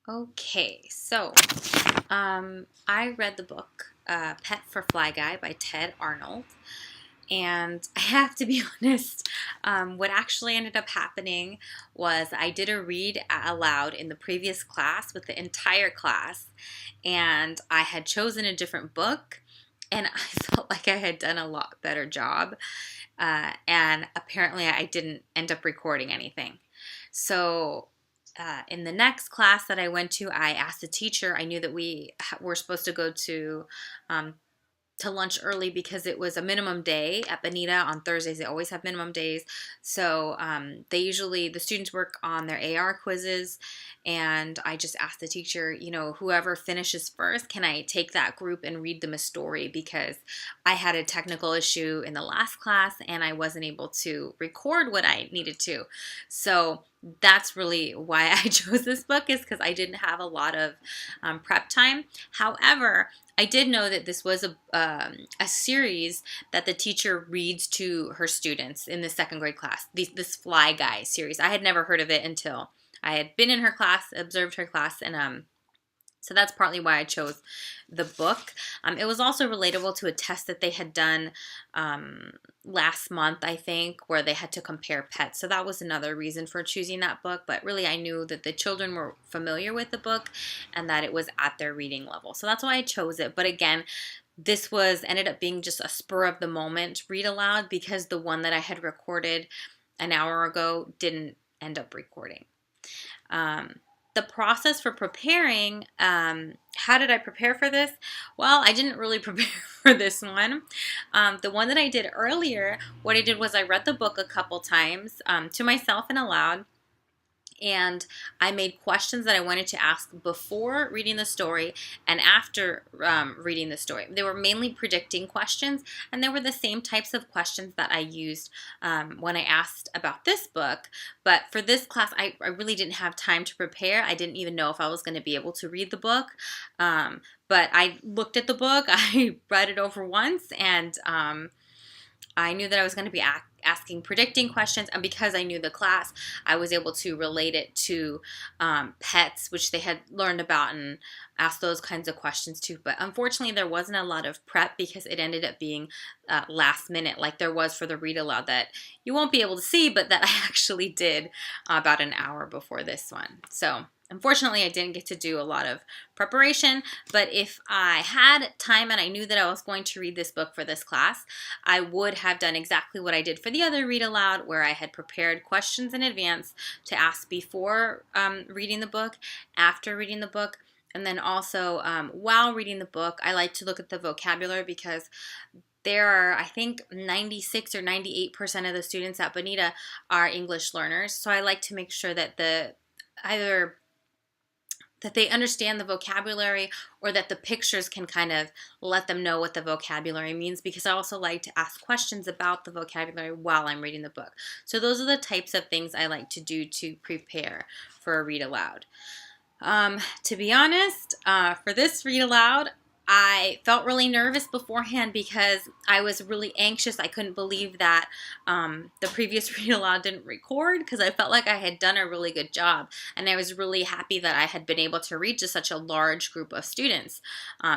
Okay, so I read the book Pet for Fly Guy by Ted Arnold. And I have to be honest, what actually ended up happening was I did a read aloud in the previous class with the entire class, and I had chosen a different book, and I felt like I had done a lot better job. And apparently, I didn't end up recording anything. So, in the next class that I went to, I asked the teacher. I knew that we were supposed to go um, to lunch early because it was a minimum day at Bonita on Thursdays. They always have minimum days. So the students work on their AR quizzes. And I just asked the teacher, whoever finishes first, can I take that group and read them a story? Because I had a technical issue in the last class and I wasn't able to record what I needed to. So that's really why I chose this book, is because I didn't have a lot of prep time. However, I did know that this was a series that the teacher reads to her students in the second grade class, this Fly Guy series. I had never heard of it until I had been in her class, observed her class, and so that's partly why I chose the book. It was also relatable to a test that they had done last month, I think, where they had to compare pets. So that was another reason for choosing that book. But really, I knew that the children were familiar with the book and that it was at their reading level. So that's why I chose it. But again, this ended up being just a spur of the moment read aloud, because the one that I had recorded an hour ago didn't end up recording. The process for preparing, how did I prepare for this? Well, I didn't really prepare for this one. The one that I did earlier, what I did was I read the book a couple times to myself and aloud. And I made questions that I wanted to ask before reading the story and after reading the story. They were mainly predicting questions, and they were the same types of questions that I used when I asked about this book. But for this class, I really didn't have time to prepare. I didn't even know if I was going to be able to read the book. But I looked at the book, I read it over once, and I knew that I was going to be asking predicting questions, and because I knew the class, I was able to relate it to pets, which they had learned about, and ask those kinds of questions too. But unfortunately, there wasn't a lot of prep because it ended up being last minute, like there was for the read aloud that you won't be able to see, but that I actually did about an hour before this one. So unfortunately, I didn't get to do a lot of preparation, but if I had time and I knew that I was going to read this book for this class, I would have done exactly what I did for the other read aloud, where I had prepared questions in advance to ask before reading the book, after reading the book, and then also while reading the book. I like to look at the vocabulary because there are, I think, 96 or 98% of the students at Bonita are English learners. So I like to make sure that that they understand the vocabulary, or that the pictures can kind of let them know what the vocabulary means, because I also like to ask questions about the vocabulary while I'm reading the book. So those are the types of things I like to do to prepare for a read aloud. To be honest, for this read aloud, I felt really nervous beforehand because I was really anxious. I couldn't believe that the previous read aloud didn't record, because I felt like I had done a really good job. And I was really happy that I had been able to read to such a large group of students.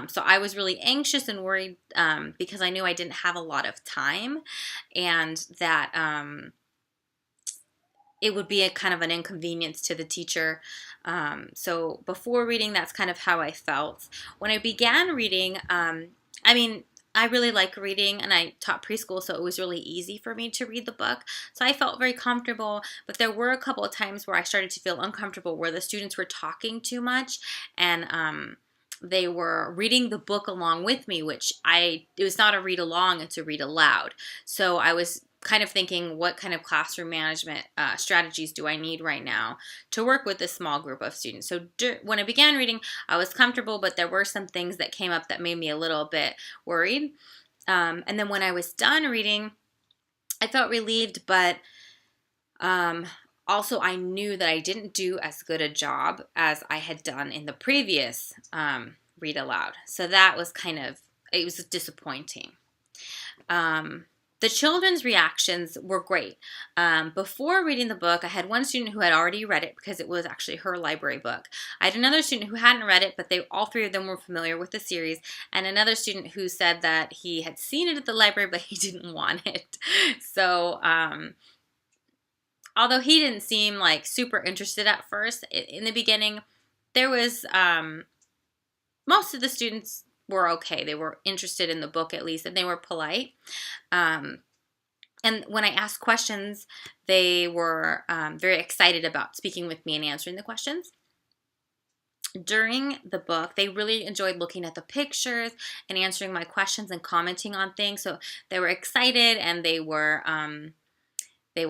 So I was really anxious and worried because I knew I didn't have a lot of time, and that it would be a kind of an inconvenience to the teacher. So before reading, that's kind of how I felt. When I began reading, I really like reading, and I taught preschool, so it was really easy for me to read the book. So I felt very comfortable, but there were a couple of times where I started to feel uncomfortable, where the students were talking too much, and they were reading the book along with me, it was not a read along, it's a read aloud. So I was kind of thinking, what kind of classroom management strategies do I need right now to work with this small group of students? So when I began reading, I was comfortable, but there were some things that came up that made me a little bit worried. And then when I was done reading, I felt relieved, but also I knew that I didn't do as good a job as I had done in the previous read aloud. So that was it was disappointing. The children's reactions were great. Before reading the book, I had one student who had already read it because it was actually her library book. I had another student who hadn't read it, but all three of them were familiar with the series, and another student who said that he had seen it at the library, but he didn't want it. So, although he didn't seem like super interested at first, in the beginning, there was, most of the students were okay. They were interested in the book at least, and they were polite. And when I asked questions, they were very excited about speaking with me and answering the questions. During the book, they really enjoyed looking at the pictures and answering my questions and commenting on things. So they were excited, and they were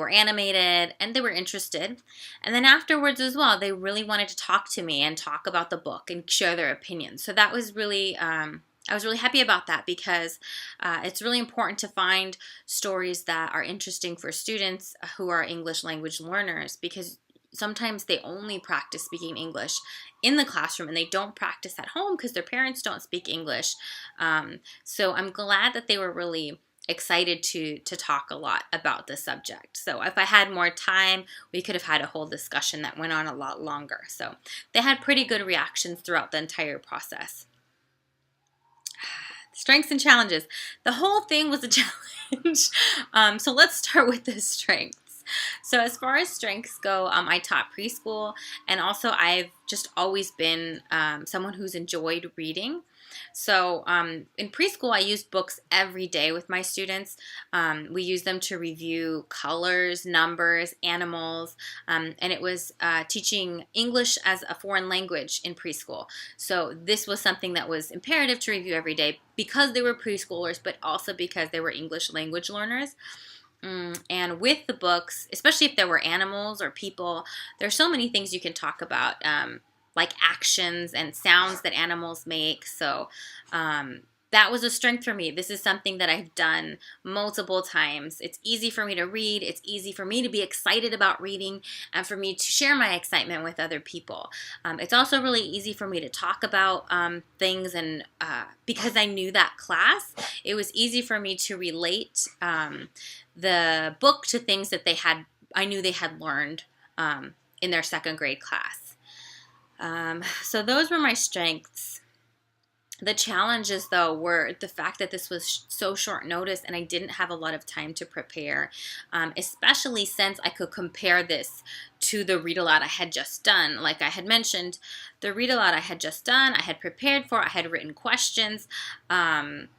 animated, and they were interested. And then afterwards as well, they really wanted to talk to me and talk about the book and share their opinions. So that was really, I was really happy about that, because it's really important to find stories that are interesting for students who are English language learners, because sometimes they only practice speaking English in the classroom and they don't practice at home because their parents don't speak English. So I'm glad that they were really excited to talk a lot about the subject. So if I had more time, we could have had a whole discussion that went on a lot longer. So they had pretty good reactions throughout the entire process. Strengths and challenges. The whole thing was a challenge. So let's start with the strengths. So as far as strengths go, I taught preschool, and also I've just always been someone who's enjoyed reading. So in preschool, I used books every day with my students. We used them to review colors, numbers, animals, and it was teaching English as a foreign language in preschool. So this was something that was imperative to review every day, because they were preschoolers, but also because they were English language learners. And with the books, especially if there were animals or people, there's so many things you can talk about, like actions and sounds that animals make. So that was a strength for me. This is something that I've done multiple times. It's easy for me to read. It's easy for me to be excited about reading, and for me to share my excitement with other people. It's also really easy for me to talk about things, and because I knew that class, it was easy for me to relate the book to things that I knew they had learned in their second grade class. So those were my strengths. The challenges, though, were the fact that this was so short notice and I didn't have a lot of time to prepare, especially since I could compare this to the read aloud I had just done. Like I had mentioned, the read aloud I had just done, I had prepared for, I had written questions. One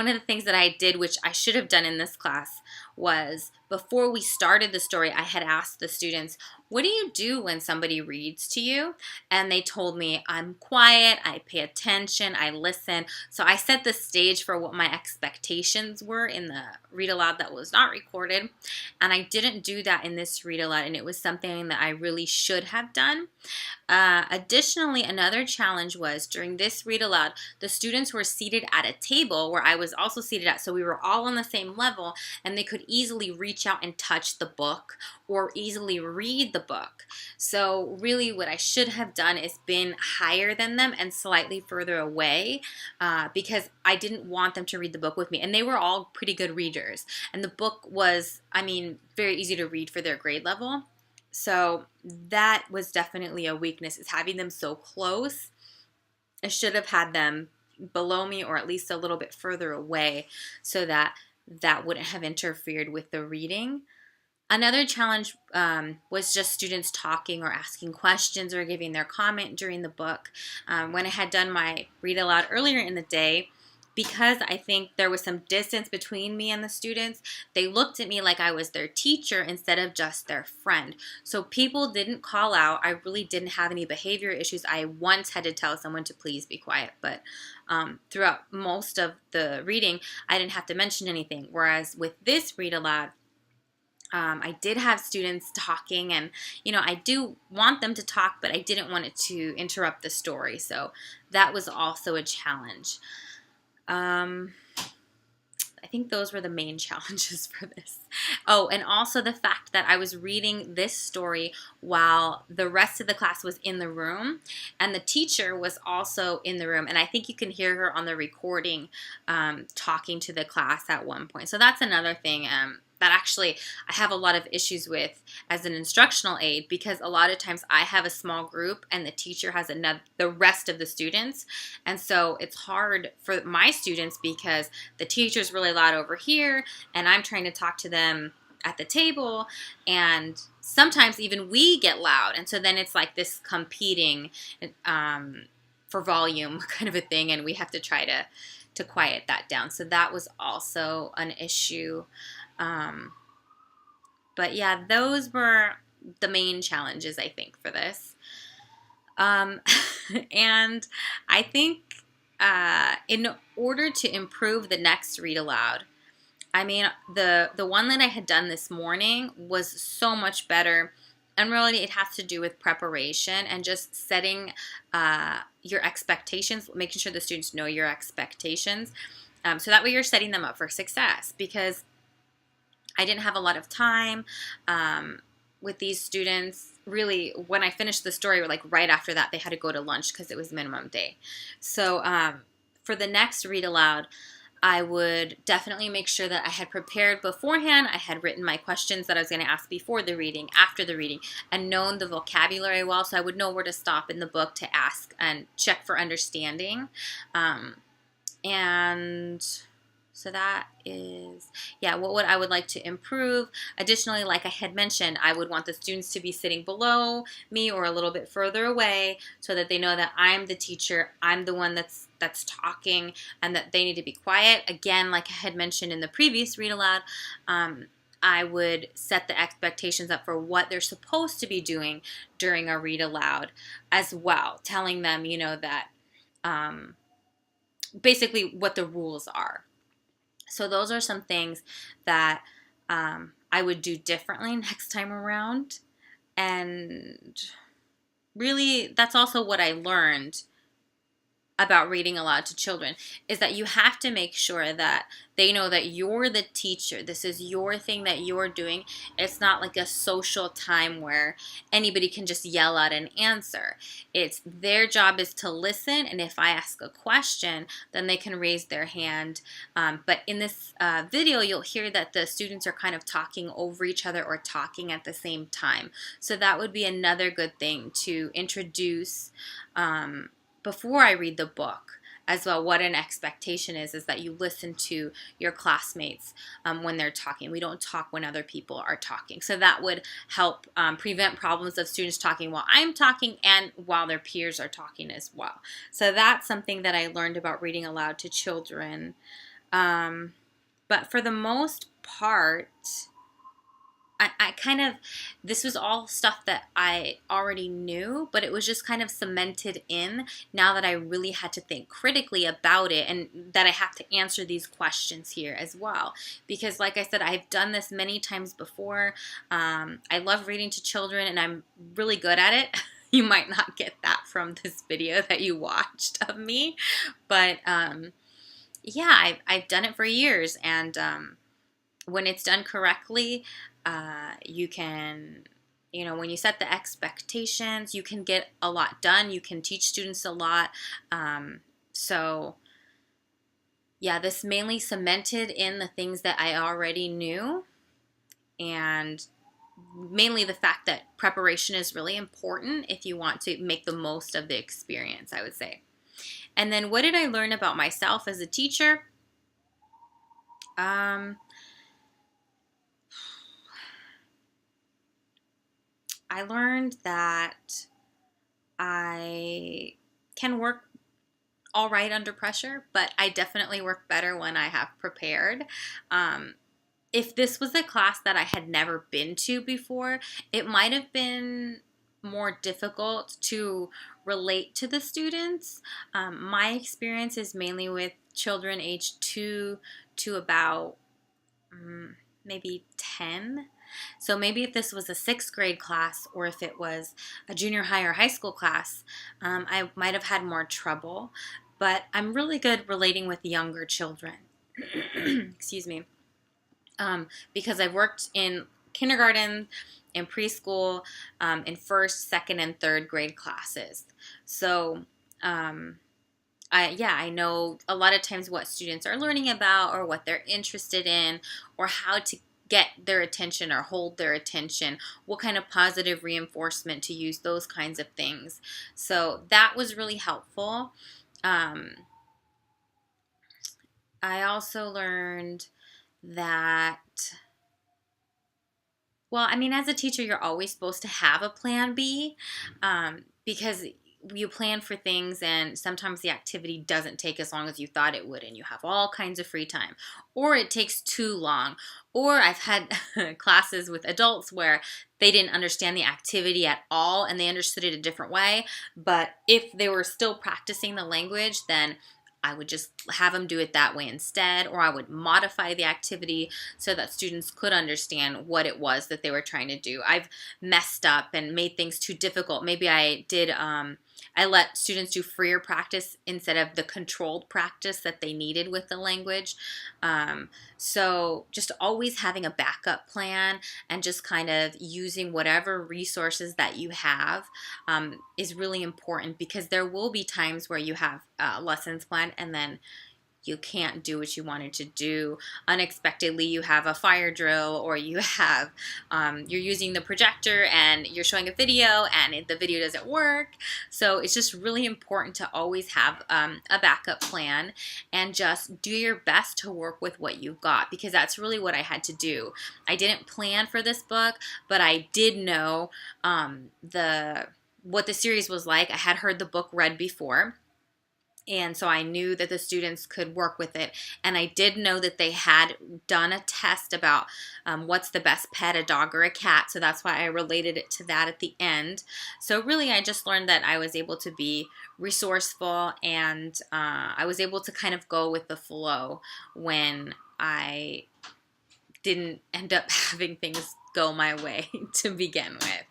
of the things that I did, which I should have done in this class, was before we started the story, I had asked the students, what do you do when somebody reads to you? And they told me, I'm quiet, I pay attention, I listen. So I set the stage for what my expectations were in the read aloud that was not recorded. And I didn't do that in this read aloud, and it was something that I really should have done. Additionally, another challenge was during this read aloud, the students were seated at a table where I was also seated at, so we were all on the same level, and they could easily reach out and touch the book or easily read the book. So really what I should have done is been higher than them and slightly further away, because I didn't want them to read the book with me, and they were all pretty good readers, and the book was, very easy to read for their grade level. So that was definitely a weakness, is having them so close. I should have had them below me or at least a little bit further away, so that wouldn't have interfered with the reading. Another challenge was just students talking or asking questions or giving their comment during the book. When I had done my read aloud earlier in the day, because I think there was some distance between me and the students, they looked at me like I was their teacher instead of just their friend. So people didn't call out. I really didn't have any behavior issues. I once had to tell someone to please be quiet, but throughout most of the reading, I didn't have to mention anything. Whereas with this read aloud, I did have students talking, and I do want them to talk, but I didn't want it to interrupt the story. So that was also a challenge. I I think those were the main challenges for this. Oh, and also the fact that I was reading this story while the rest of the class was in the room, and the teacher was also in the room. And I think you can hear her on the recording talking to the class at one point. So that's another thing that actually I have a lot of issues with as an instructional aide, because a lot of times I have a small group and the teacher has the rest of the students. And so it's hard for my students because the teacher's really loud over here and I'm trying to talk to them at the table, and sometimes even we get loud. And so then it's like this competing for volume kind of a thing, and we have to try to quiet that down. So that was also an issue. But yeah, those were the main challenges, I think, for this. And I think in order to improve the next read aloud, I mean, the one that I had done this morning was so much better. And really, it has to do with preparation and just setting your expectations, making sure the students know your expectations. So that way you're setting them up for success, because I didn't have a lot of time with these students. Really, when I finished the story, like right after that, they had to go to lunch because it was minimum day. So for the next read aloud, I would definitely make sure that I had prepared beforehand. I had written my questions that I was going to ask before the reading, after the reading, and known the vocabulary well, so I would know where to stop in the book to ask and check for understanding. And so that is, yeah, what I would like to improve. Additionally, like I had mentioned, I would want the students to be sitting below me or a little bit further away so that they know that I'm the teacher, I'm the one that's talking, and that they need to be quiet. Again, like I had mentioned in the previous read aloud, I would set the expectations up for what they're supposed to be doing during a read aloud as well, telling them, that basically what the rules are. So those are some things that I would do differently next time around. And really, that's also what I learned about reading aloud to children, is that you have to make sure that they know that you're the teacher. This is your thing that you're doing. It's not like a social time where anybody can just yell out an answer. It's their job is to listen, and if I ask a question, then they can raise their hand. But in this video, you'll hear that the students are kind of talking over each other or talking at the same time. So that would be another good thing to introduce before I read the book as well. What an expectation is that you listen to your classmates when they're talking. We don't talk when other people are talking. So that would help prevent problems of students talking while I'm talking and while their peers are talking as well. So that's something that I learned about reading aloud to children. But for the most part, I kind of, this was all stuff that I already knew, but it was just kind of cemented in now that I really had to think critically about it, and that I have to answer these questions here as well. Because like I said, I've done this many times before. I love reading to children and I'm really good at it. You might not get that from this video that you watched of me, but yeah, I've done it for years, and when it's done correctly, you can, when you set the expectations, you can get a lot done. You can teach students a lot. So yeah, this mainly cemented in the things that I already knew, and mainly the fact that preparation is really important if you want to make the most of the experience, I would say. And then what did I learn about myself as a teacher? I learned that I can work all right under pressure, but I definitely work better when I have prepared. If this was a class that I had never been to before, it might have been more difficult to relate to the students. My experience is mainly with children aged 2 to about maybe 10. So maybe if this was a 6th grade class, or if it was a junior high or high school class, I might have had more trouble. But I'm really good relating with younger children. excuse me, because I've worked in kindergarten and preschool, in first, second, and third grade classes. So, I know a lot of times what students are learning about or what they're interested in or how to get their attention or hold their attention, what kind of positive reinforcement to use, those kinds of things. So that was really helpful. Um, I also learned that, well, I mean, as a teacher, you're always supposed to have a plan B, because you plan for things and sometimes the activity doesn't take as long as you thought it would and you have all kinds of free time, or it takes too long. Or I've had classes with adults where they didn't understand the activity at all and they understood it a different way, but if they were still practicing the language, then I would just have them do it that way instead, or I would modify the activity so that students could understand what it was that they were trying to do. I've messed up and made things too difficult. Maybe I let students do freer practice instead of the controlled practice that they needed with the language. So just always having a backup plan and just kind of using whatever resources that you have, is really important, because there will be times where you have lessons planned and then you can't do what you wanted to do. Unexpectedly, you have a fire drill, or you have, you're using the projector and you're showing a video and the video doesn't work. So it's just really important to always have a backup plan and just do your best to work with what you've got, because that's really what I had to do. I didn't plan for this book, but I did know what the series was like. I had heard the book read before. And so I knew that the students could work with it. And I did know that they had done a test about what's the best pet, a dog or a cat. So that's why I related it to that at the end. So really, I just learned that I was able to be resourceful, and I was able to kind of go with the flow when I didn't end up having things go my way to begin with.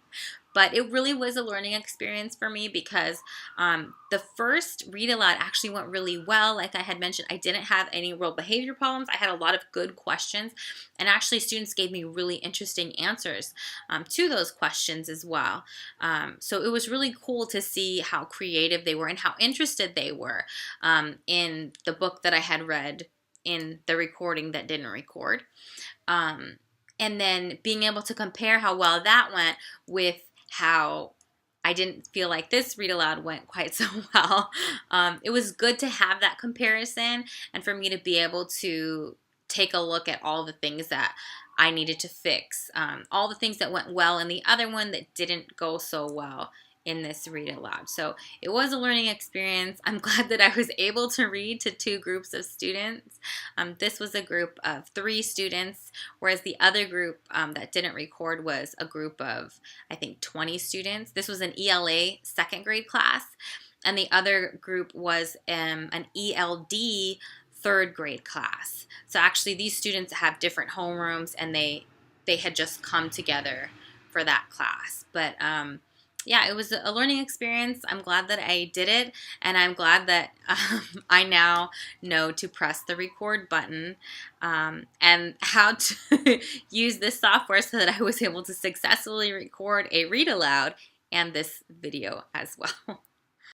But it really was a learning experience for me, because the first read aloud actually went really well. Like I had mentioned, I didn't have any real behavior problems. I had a lot of good questions, and actually students gave me really interesting answers to those questions as well. So it was really cool to see how creative they were and how interested they were in the book that I had read in the recording that didn't record. And then being able to compare how well that went with how I didn't feel like this read aloud went quite so well. It was good to have that comparison and for me to be able to take a look at all the things that I needed to fix, all the things that went well in the other one that didn't go so well in this read aloud. So it was a learning experience. I'm glad that I was able to read to two groups of students. This was a group of 3 students, whereas the other group that didn't record was a group of, I think, 20 students. This was an ELA second grade class, and the other group was an ELD third grade class. So actually these students have different homerooms, and they had just come together for that class. But yeah, it was a learning experience. I'm glad that I did it, and I'm glad that I now know to press the record button and how to use this software so that I was able to successfully record a read aloud and this video as well.